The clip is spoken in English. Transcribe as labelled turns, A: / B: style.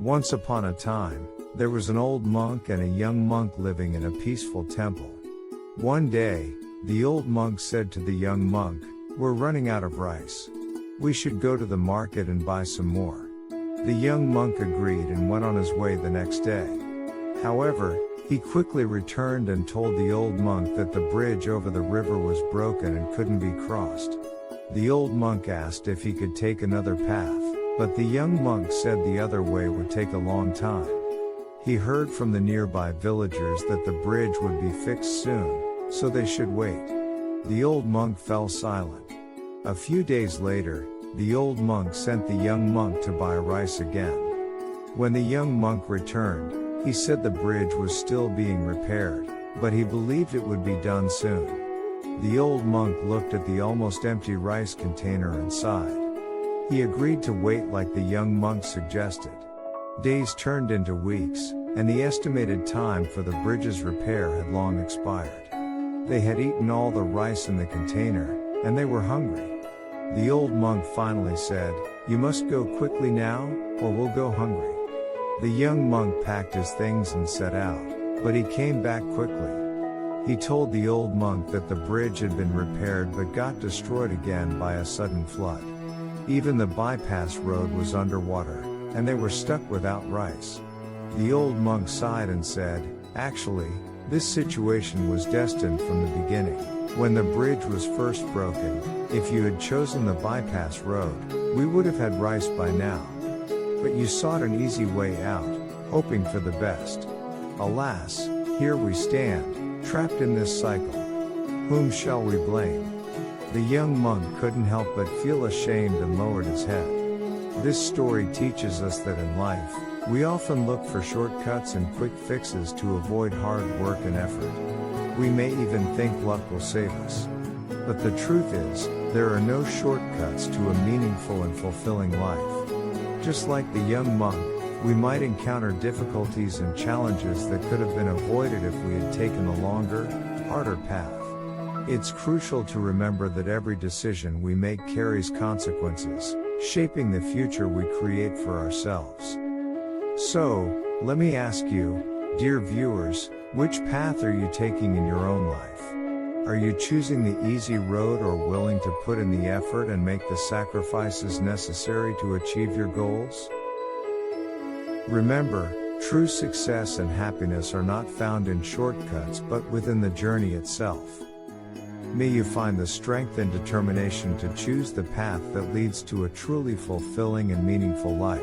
A: Once upon a time, there was an old monk and a young monk living in a peaceful temple. One day, the old monk said to the young monk, "We're running out of rice. We should go to the market and buy some more." The young monk agreed and went on his way the next day. However, he quickly returned and told the old monk that the bridge over the river was broken and couldn't be crossed. The old monk asked if he could take another path, but the young monk said the other way would take a long time. He heard from the nearby villagers that the bridge would be fixed soon, so they should wait. The old monk fell silent. A few days later, the old monk sent the young monk to buy rice again. When the young monk returned, he said the bridge was still being repaired, but he believed it would be done soon. The old monk looked at the almost empty rice container and sighed. He agreed to wait like the young monk suggested. Days turned into weeks, and the estimated time for the bridge's repair had long expired. They had eaten all the rice in the container, and they were hungry. The old monk finally said, "You must go quickly now, or we'll go hungry." The young monk packed his things and set out, but he came back quickly. He told the old monk that the bridge had been repaired but got destroyed again by a sudden flood. Even the bypass road was underwater, and they were stuck without rice. The old monk sighed and said, "Actually, this situation was destined from the beginning. When the bridge was first broken, if you had chosen the bypass road, we would have had rice by now. But you sought an easy way out, hoping for the best. Alas, here we stand, trapped in this cycle. Whom shall we blame?" The young monk couldn't help but feel ashamed and lowered his head. This story teaches us that in life, we often look for shortcuts and quick fixes to avoid hard work and effort. We may even think luck will save us. But the truth is, there are no shortcuts to a meaningful and fulfilling life. Just like the young monk, we might encounter difficulties and challenges that could have been avoided if we had taken a longer, harder path. It's crucial to remember that every decision we make carries consequences, shaping the future we create for ourselves. So, let me ask you, dear viewers, which path are you taking in your own life? Are you choosing the easy road or willing to put in the effort and make the sacrifices necessary to achieve your goals? Remember, true success and happiness are not found in shortcuts but within the journey itself. May you find the strength and determination to choose the path that leads to a truly fulfilling and meaningful life.